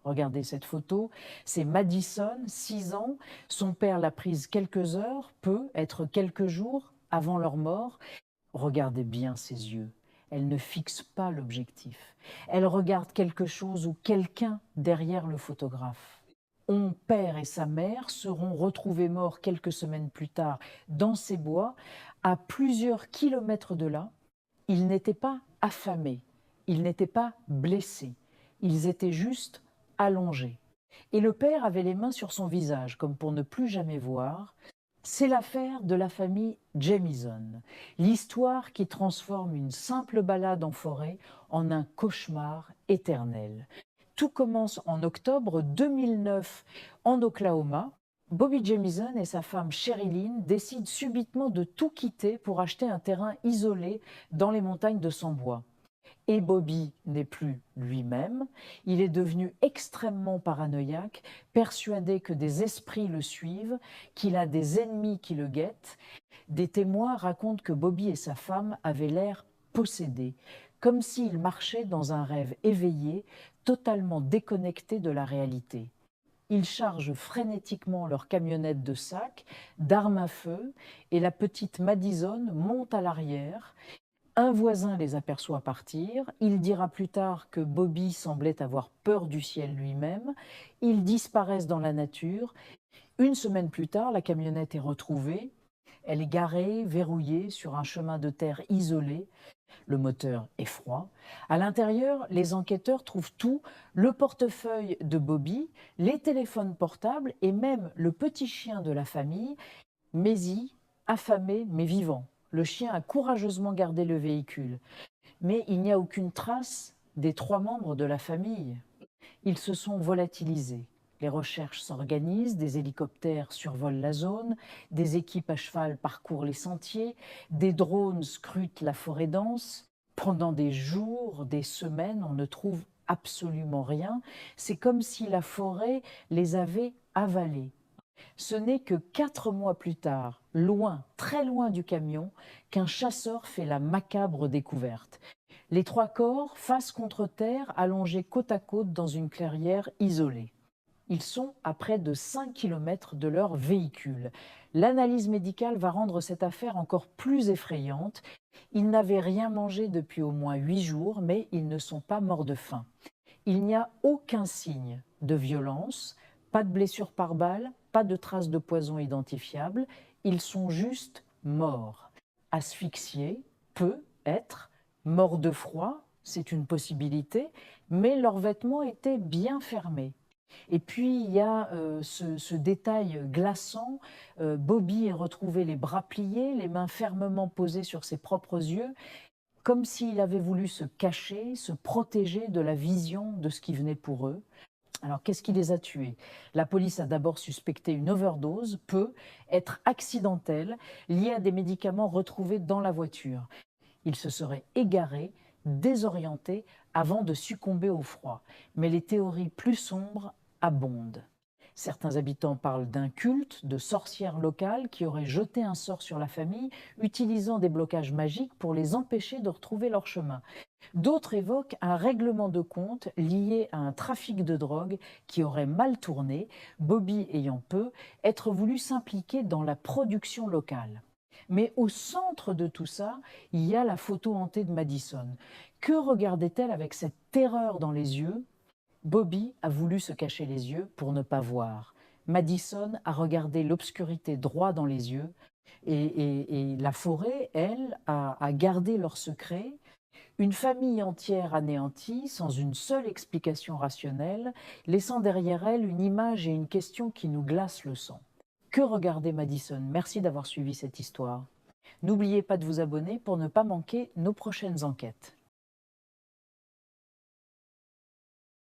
Regardez cette photo, c'est Madison, 6 ans. Son père l'a prise quelques heures, peut être quelques jours avant leur mort. Regardez bien ses yeux. Elle ne fixe pas l'objectif. Elle regarde quelque chose ou quelqu'un derrière le photographe. Son père et sa mère seront retrouvés morts quelques semaines plus tard dans ces bois, à plusieurs kilomètres de là. Ils n'étaient pas affamés, ils n'étaient pas blessés, ils étaient juste allongés. Et le père avait les mains sur son visage, comme pour ne plus jamais voir. C'est l'affaire de la famille Jamison, l'histoire qui transforme une simple balade en forêt en un cauchemar éternel. Tout commence en octobre 2009 en Oklahoma. Bobby Jamison et sa femme Sherilyn décident subitement de tout quitter pour acheter un terrain isolé dans les montagnes de Samboi. Et Bobby n'est plus lui-même, il est devenu extrêmement paranoïaque, persuadé que des esprits le suivent, qu'il a des ennemis qui le guettent. Des témoins racontent que Bobby et sa femme avaient l'air possédés, comme s'ils marchaient dans un rêve éveillé, totalement déconnecté de la réalité. Ils chargent frénétiquement leur camionnette de sacs, d'armes à feu, et la petite Madison monte à l'arrière. Un voisin les aperçoit partir. Il dira plus tard que Bobby semblait avoir peur du ciel lui-même. Ils disparaissent dans la nature. Une semaine plus tard, la camionnette est retrouvée. Elle est garée, verrouillée sur un chemin de terre isolé. Le moteur est froid. À l'intérieur, les enquêteurs trouvent tout, le portefeuille de Bobby, les téléphones portables et même le petit chien de la famille, Maisy, affamé mais vivant. Le chien a courageusement gardé le véhicule. Mais il n'y a aucune trace des 3 membres de la famille. Ils se sont volatilisés. Les recherches s'organisent, des hélicoptères survolent la zone, des équipes à cheval parcourent les sentiers, des drones scrutent la forêt dense. Pendant des jours, des semaines, on ne trouve absolument rien. C'est comme si la forêt les avait avalés. Ce n'est que 4 mois plus tard, loin, très loin du camion, qu'un chasseur fait la macabre découverte. Les 3 corps, face contre terre, allongés côte à côte dans une clairière isolée. Ils sont à près de 5 kilomètres de leur véhicule. L'analyse médicale va rendre cette affaire encore plus effrayante. Ils n'avaient rien mangé depuis au moins 8 jours, mais ils ne sont pas morts de faim. Il n'y a aucun signe de violence, pas de blessure par balle, pas de traces de poison identifiables. Ils sont juste morts. Asphyxiés, peut-être, morts de froid, c'est une possibilité, mais leurs vêtements étaient bien fermés. Et puis, il y a ce détail glaçant. Bobby est retrouvé les bras pliés, les mains fermement posées sur ses propres yeux, comme s'il avait voulu se cacher, se protéger de la vision de ce qui venait pour eux. Alors, qu'est-ce qui les a tués? La police a d'abord suspecté une overdose, peut être accidentelle, liée à des médicaments retrouvés dans la voiture. Ils se seraient égarés, désorientés, avant de succomber au froid. Mais les théories plus sombres abondent. Certains habitants parlent d'un culte de sorcières locales qui auraient jeté un sort sur la famille, utilisant des blocages magiques pour les empêcher de retrouver leur chemin. D'autres évoquent un règlement de compte lié à un trafic de drogue qui aurait mal tourné, Bobby ayant peu, être voulu s'impliquer dans la production locale. Mais au centre de tout ça, il y a la photo hantée de Madison. Que regardait-elle avec cette terreur dans les yeux? Bobby a voulu se cacher les yeux pour ne pas voir. Madison a regardé l'obscurité droit dans les yeux et la forêt, elle, a gardé leur secret. Une famille entière anéantie, sans une seule explication rationnelle, laissant derrière elle une image et une question qui nous glacent le sang. Que regardait Madison? Merci d'avoir suivi cette histoire. N'oubliez pas de vous abonner pour ne pas manquer nos prochaines enquêtes.